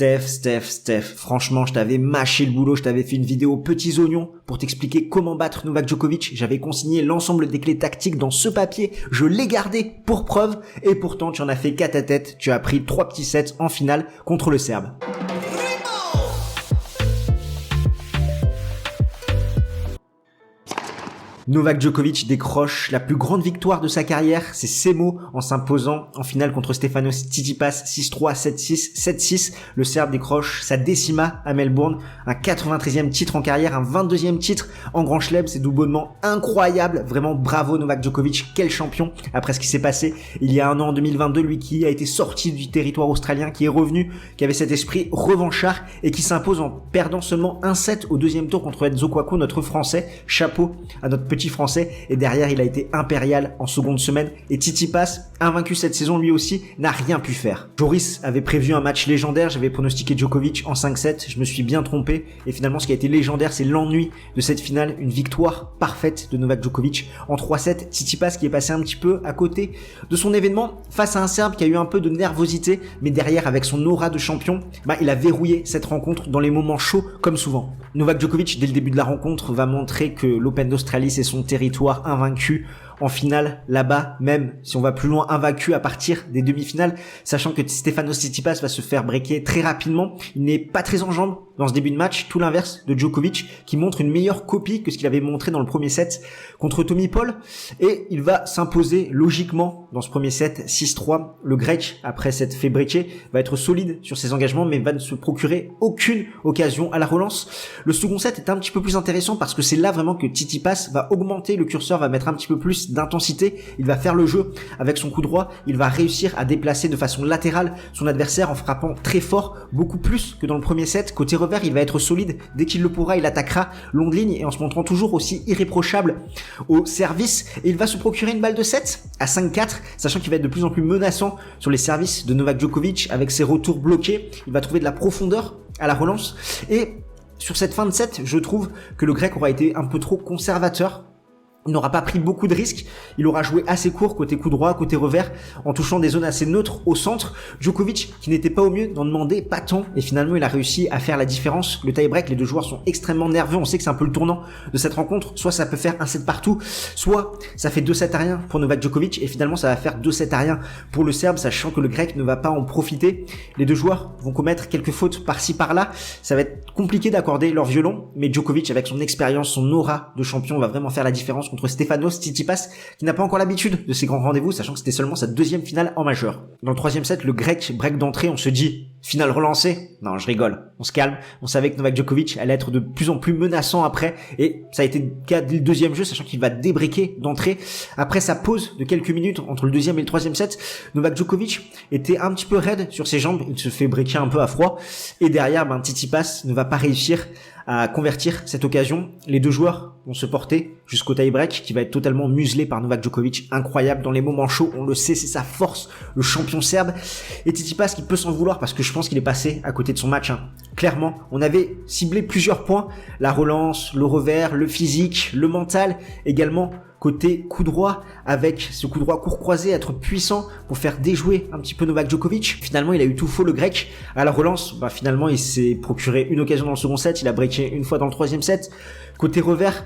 Steph, franchement, je t'avais mâché le boulot, je t'avais fait une vidéo petits oignons pour t'expliquer comment battre Novak Djokovic. J'avais consigné l'ensemble des clés tactiques dans ce papier, je l'ai gardé pour preuve, et pourtant tu en as fait qu'à ta tête, tu as pris 3 petits sets en finale contre le Serbe. Novak Djokovic décroche la plus grande victoire de sa carrière, c'est ses mots, en s'imposant en finale contre Stefanos Tsitsipas 6-3, 7-6, 7-6. Le Serbe décroche sa décima à Melbourne, un 93e titre en carrière, un 22e titre en Grand Chelem, c'est doublement incroyable, vraiment bravo Novak Djokovic, quel champion après ce qui s'est passé il y a un an en 2022, lui qui a été sorti du territoire australien, qui est revenu, qui avait cet esprit revanchard et qui s'impose en perdant seulement un set au deuxième tour contre Enzo Couacaud, notre français, chapeau à notre petit français, et derrière il a été impérial en seconde semaine, et Tsitsipas, invaincu cette saison lui aussi, n'a rien pu faire. Joris avait prévu un match légendaire, j'avais pronostiqué Djokovic en 5-7, je me suis bien trompé, et finalement ce qui a été légendaire c'est l'ennui de cette finale, une victoire parfaite de Novak Djokovic en 3-7, Tsitsipas qui est passé un petit peu à côté de son événement face à un Serbe qui a eu un peu de nervosité, mais derrière avec son aura de champion, il a verrouillé cette rencontre dans les moments chauds comme souvent. Novak Djokovic dès le début de la rencontre va montrer que l'Open d'Australie c'est son territoire invaincu. En finale, là-bas, même si on va plus loin, invaincu à partir des demi-finales, sachant que Stefanos Tsitsipas va se faire breaker très rapidement. Il n'est pas très en jambes dans ce début de match, tout l'inverse de Djokovic, qui montre une meilleure copie que ce qu'il avait montré dans le premier set contre Tommy Paul, et il va s'imposer logiquement dans ce premier set 6-3. Le Grec, après s'être fait breaker, va être solide sur ses engagements, mais va ne se procurer aucune occasion à la relance. Le second set est un petit peu plus intéressant parce que c'est là vraiment que Tsitsipas va augmenter le curseur, va mettre un petit peu plus d'intensité, il va faire le jeu avec son coup droit, il va réussir à déplacer de façon latérale son adversaire en frappant très fort, beaucoup plus que dans le premier set. Côté revers, il va être solide, dès qu'il le pourra, il attaquera longue ligne et en se montrant toujours aussi irréprochable au service, et il va se procurer une balle de 7 à 5-4, sachant qu'il va être de plus en plus menaçant sur les services de Novak Djokovic avec ses retours bloqués, il va trouver de la profondeur à la relance, et sur cette fin de set, je trouve que le Grec aura été un peu trop conservateur. Il n'aura pas pris beaucoup de risques, il aura joué assez court côté coup droit, côté revers, en touchant des zones assez neutres au centre. Djokovic, qui n'était pas au mieux, n'en demandait pas tant, et finalement il a réussi à faire la différence. Le tie-break, les deux joueurs sont extrêmement nerveux, on sait que c'est un peu le tournant de cette rencontre, soit ça peut faire un set partout, soit ça fait 2-7-1 pour Novak Djokovic, et finalement ça va faire 2-7-1 pour le Serbe, sachant que le Grec ne va pas en profiter. Les deux joueurs vont commettre quelques fautes par-ci par-là, ça va être compliqué d'accorder leur violon, mais Djokovic, avec son expérience, son aura de champion, va vraiment faire la différence contre Stefanos Tsitsipas, qui n'a pas encore l'habitude de ces grands rendez-vous, sachant que c'était seulement sa deuxième finale en majeur. Dans le troisième set, le Grec break d'entrée, on se dit finale relancée. Non, je rigole. On se calme. On savait que Novak Djokovic allait être de plus en plus menaçant après, et ça a été le cas dès le deuxième jeu, sachant qu'il va débreaker d'entrée. Après sa pause de quelques minutes entre le deuxième et le troisième set, Novak Djokovic était un petit peu raide sur ses jambes, il se fait breaker un peu à froid, et derrière, Tsitsipas ne va pas réussir à convertir cette occasion. Les deux joueurs vont se porter jusqu'au tie-break qui va être totalement muselé par Novak Djokovic, incroyable dans les moments chauds, on le sait, c'est sa force, le champion serbe, et Tsitsipas qui peut s'en vouloir parce que je pense qu'il est passé à côté de son match, Clairement, on avait ciblé plusieurs points, la relance, le revers, le physique, le mental, également côté coup droit, avec ce coup droit court croisé, être puissant pour faire déjouer un petit peu Novak Djokovic. Finalement, il a eu tout faux le Grec. À la relance, finalement, il s'est procuré une occasion dans le second set, il a breaké une fois dans le troisième set. Côté revers,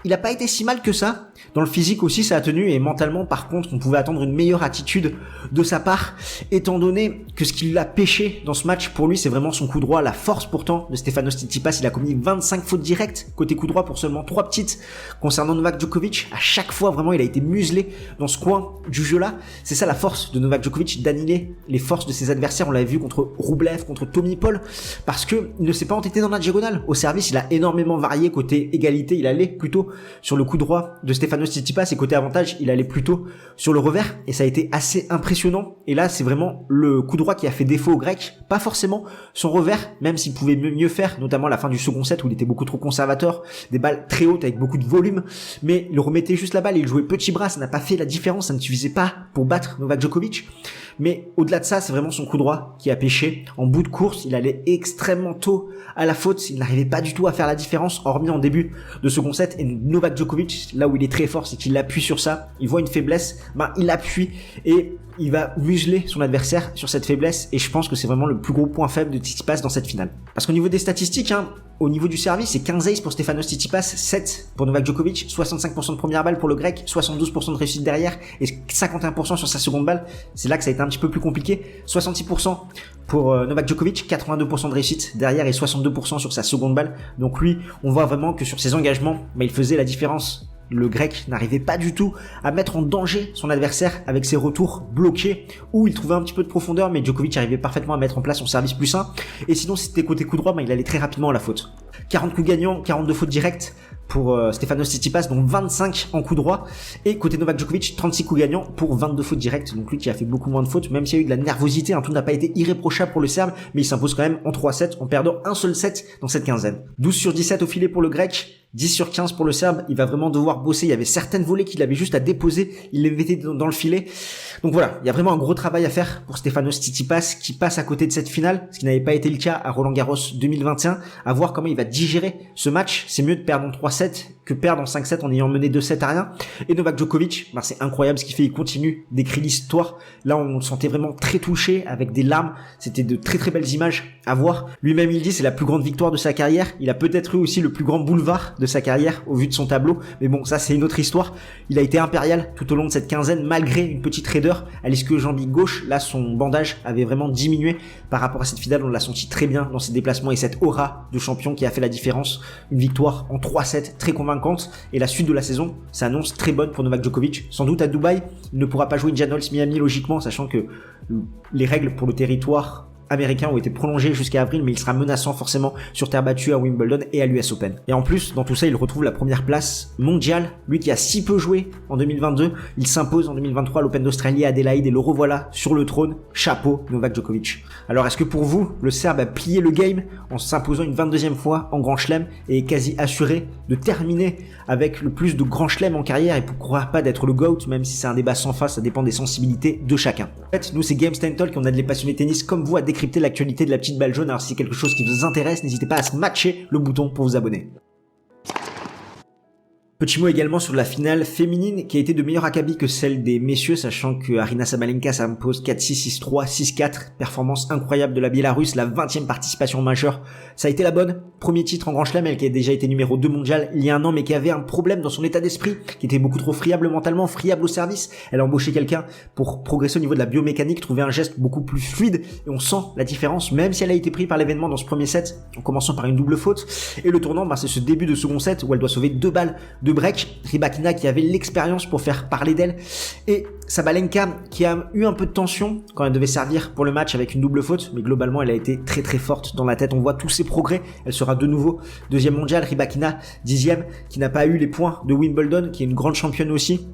il a pas été si mal que ça. Dans le physique aussi, ça a tenu, et mentalement, par contre, on pouvait attendre une meilleure attitude de sa part, étant donné que ce qui l'a pêché dans ce match, pour lui, c'est vraiment son coup droit, la force pourtant de Stefanos Tsitsipas. Il a commis 25 fautes directes côté coup droit pour seulement 3 petites concernant Novak Djokovic. À chaque fois, vraiment, il a été muselé dans ce coin du jeu-là. C'est ça la force de Novak Djokovic, d'annihiler les forces de ses adversaires. On l'avait vu contre Rublev, contre Tommy Paul, parce que il ne s'est pas entêté dans la diagonale. Au service, il a énormément varié. Côté égalité, il allait plutôt sur le coup droit de Stefanos Tsitsipas, et côté avantage, il allait plutôt sur le revers, et ça a été assez impressionnant. Et là, c'est vraiment le coup droit qui a fait défaut au Grec, pas forcément son revers, même s'il pouvait mieux faire, notamment à la fin du second set où il était beaucoup trop conservateur, des balles très hautes avec beaucoup de volume, mais il remettait juste la balle et il jouait petit bras, ça n'a pas fait la différence, ça ne suffisait pas pour battre Novak Djokovic. Mais au-delà de ça, c'est vraiment son coup droit qui a pêché. En bout de course, il allait extrêmement tôt à la faute, il n'arrivait pas du tout à faire la différence, hormis en début de second set. Et Novak Djokovic, là où il est très fort, c'est qu'il appuie sur ça, il voit une faiblesse, il appuie, et il va museler son adversaire sur cette faiblesse et je pense que c'est vraiment le plus gros point faible de Tsitsipas dans cette finale. Parce qu'au niveau des statistiques, au niveau du service, c'est 15 aces pour Stefanos Tsitsipas, 7 pour Novak Djokovic, 65% de première balle pour le grec, 72% de réussite derrière et 51% sur sa seconde balle. C'est là que ça a été un petit peu plus compliqué. 66% pour Novak Djokovic, 82% de réussite derrière et 62% sur sa seconde balle. Donc lui, on voit vraiment que sur ses engagements, il faisait la différence. Le grec n'arrivait pas du tout à mettre en danger son adversaire avec ses retours bloqués où il trouvait un petit peu de profondeur, mais Djokovic arrivait parfaitement à mettre en place son service plus sain. Et sinon, si c'était côté coup droit, il allait très rapidement à la faute. 40 coups gagnants, 42 fautes directes pour Stefanos Tsitsipas, dont 25 en coup droit. Et côté Novak Djokovic, 36 coups gagnants pour 22 fautes directes. Donc lui qui a fait beaucoup moins de fautes, même s'il y a eu de la nervosité, tout n'a pas été irréprochable pour le Serbe, mais il s'impose quand même en 3-7 en perdant un seul set dans cette quinzaine. 12 sur 17 au filet pour le grec, 10 sur 15 pour le Serbe. Il va vraiment devoir bosser. Il y avait certaines volées qu'il avait juste à déposer. Il les mettait dans le filet. Donc voilà, il y a vraiment un gros travail à faire pour Stefanos Tsitsipas qui passe à côté de cette finale, ce qui n'avait pas été le cas à Roland-Garros 2021. À voir comment il va digérer ce match. C'est mieux de perdre en 3-7 que perdre en 5-7 en ayant mené 2-7 à rien. Et Novak Djokovic, c'est incroyable ce qu'il fait. Il continue d'écrire l'histoire. Là, on le sentait vraiment très touché avec des larmes. C'était de très très belles images à voir. Lui-même, il dit c'est la plus grande victoire de sa carrière. Il a peut-être eu aussi le plus grand boulevard de sa carrière au vu de son tableau. Mais bon, ça c'est une autre histoire. Il a été impérial tout au long de cette quinzaine malgré une petite raideur à l'ischio-jambier gauche. Là, son bandage avait vraiment diminué par rapport à cette finale. On l'a senti très bien dans ses déplacements et cette aura de champion qui a fait la différence. Une victoire en 3-7 très convaincante et la suite de la saison s'annonce très bonne pour Novak Djokovic. Sans doute à Dubaï, il ne pourra pas jouer Indian Wells Miami logiquement, sachant que les règles pour le territoire américain ont été prolongés jusqu'à avril, mais il sera menaçant forcément sur terre battue à Wimbledon et à l'US Open. Et en plus, dans tout ça, il retrouve la première place mondiale. Lui qui a si peu joué en 2022, il s'impose en 2023 à l'Open d'Australie à Adélaïde et le revoilà sur le trône. Chapeau, Novak Djokovic. Alors, est-ce que pour vous, le Serbe a plié le game en s'imposant une 22e fois en Grand Chelem et est quasi assuré de terminer avec le plus de Grand Chelem en carrière et pourquoi pas d'être le GOAT, même si c'est un débat sans fin, ça dépend des sensibilités de chacun. En fait, nous, c'est Games Talk et on aide les passionnés tennis comme vous à décrypter l'actualité de la petite balle jaune. Alors si c'est quelque chose qui vous intéresse, n'hésitez pas à smatcher le bouton pour vous abonner. Petit mot également sur la finale féminine qui a été de meilleur acabit que celle des messieurs, sachant que Aryna Sabalenka s'impose 4-6, 6-3, 6-4. Performance incroyable de la Biélorusse, la 20e participation majeure. Ça a été la bonne. Premier titre en Grand Chelem, elle qui a déjà été numéro 2 mondial il y a un an, mais qui avait un problème dans son état d'esprit, qui était beaucoup trop friable mentalement, friable au service. Elle a embauché quelqu'un pour progresser au niveau de la biomécanique, trouver un geste beaucoup plus fluide, et on sent la différence, même si elle a été prise par l'événement dans ce premier set, en commençant par une double faute. Et le tournant, c'est ce début de second set où elle doit sauver 2 balles de break. Rybakina qui avait l'expérience pour faire parler d'elle et Sabalenka qui a eu un peu de tension quand elle devait servir pour le match avec une double faute, mais globalement elle a été très très forte dans la tête. On voit tous ses progrès. Elle sera de nouveau 2e mondiale. Rybakina 10e qui n'a pas eu les points de Wimbledon, qui est une grande championne aussi.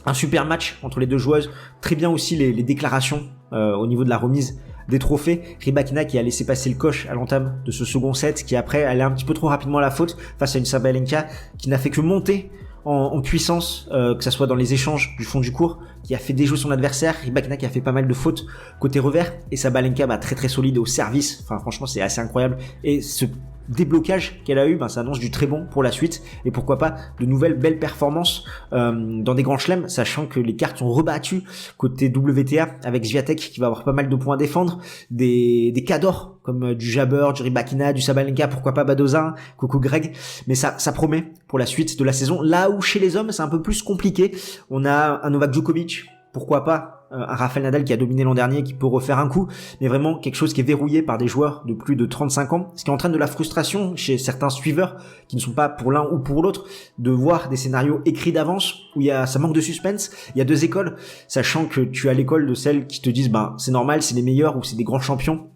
Un super match entre les deux joueuses. Très bien aussi les déclarations au niveau de la remise des trophées. Rybakina qui a laissé passer le coche à l'entame de ce second set, qui après allait un petit peu trop rapidement à la faute face à une Sabalenka qui n'a fait que monter en puissance, que ça soit dans les échanges du fond du court, qui a fait déjouer son adversaire. Rybakina qui a fait pas mal de fautes côté revers, et Sabalenka très très solide au service. Enfin franchement c'est assez incroyable, et ce déblocage qu'elle a eu, ça annonce du très bon pour la suite, et pourquoi pas de nouvelles belles performances dans des grands chelems, sachant que les cartes sont rebattues côté WTA avec Swiatek qui va avoir pas mal de points à défendre, des cadors comme du Jabber, du Rybakina, du Sabalenka, pourquoi pas Badoza, coucou Greg, mais ça promet pour la suite de la saison. Là où chez les hommes c'est un peu plus compliqué, on a un Novak Djokovic, pourquoi pas un Rafael Nadal qui a dominé l'an dernier, qui peut refaire un coup, mais vraiment quelque chose qui est verrouillé par des joueurs de plus de 35 ans, ce qui entraîne de la frustration chez certains suiveurs qui ne sont pas pour l'un ou pour l'autre, de voir des scénarios écrits d'avance où ça manque de suspense. Il y a 2 écoles, sachant que tu as l'école de celles qui te disent c'est normal, c'est les meilleurs ou c'est des grands champions.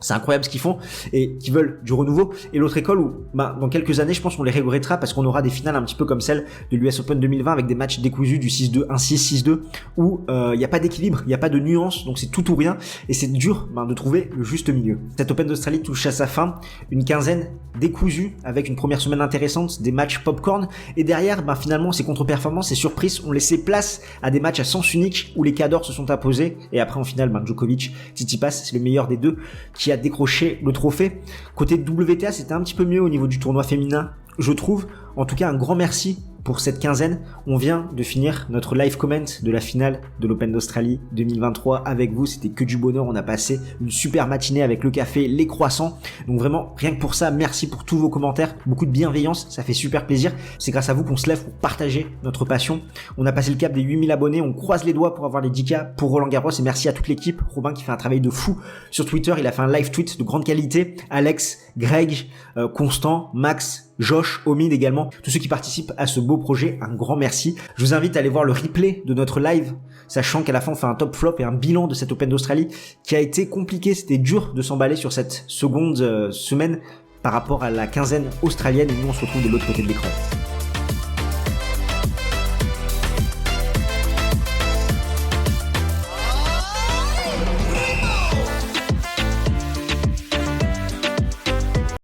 C'est incroyable ce qu'ils font et qui veulent du renouveau. Et l'autre école où, dans quelques années, je pense qu'on les regrettera parce qu'on aura des finales un petit peu comme celle de l'US Open 2020 avec des matchs décousus du 6-2, 1-6, 6-2 où il n'y a pas d'équilibre, il n'y a pas de nuance, donc c'est tout ou rien et c'est dur de trouver le juste milieu. Cette Open d'Australie touche à sa fin, une quinzaine décousus avec une première semaine intéressante, des matchs popcorn et derrière, finalement, ces contre-performances et surprises ont laissé place à des matchs à sens unique où les cadors se sont imposés et après en finale, Djokovic, Tsitsipas, c'est le meilleur des deux qui a décroché le trophée. Côté WTA, c'était un petit peu mieux au niveau du tournoi féminin je trouve en tout cas un grand merci pour cette quinzaine. On vient de finir notre live comment de la finale de l'Open d'Australie 2023 avec vous. C'était que du bonheur. On a passé une super matinée avec le café, les croissants. Donc vraiment, rien que pour ça, merci pour tous vos commentaires. Beaucoup de bienveillance, ça fait super plaisir. C'est grâce à vous qu'on se lève pour partager notre passion. On a passé le cap des 8000 abonnés. On croise les doigts pour avoir les 10K pour Roland Garros. Et merci à toute l'équipe. Robin qui fait un travail de fou sur Twitter. Il a fait un live tweet de grande qualité. Alex, Greg, Constant, Max, Josh, Omid également, tous ceux qui participent à ce beau projet, un grand merci. Je vous invite à aller voir le replay de notre live, sachant qu'à la fin on fait un top flop et un bilan de cette Open d'Australie qui a été compliqué, c'était dur de s'emballer sur cette seconde semaine par rapport à la quinzaine australienne et nous on se retrouve de l'autre côté de l'écran.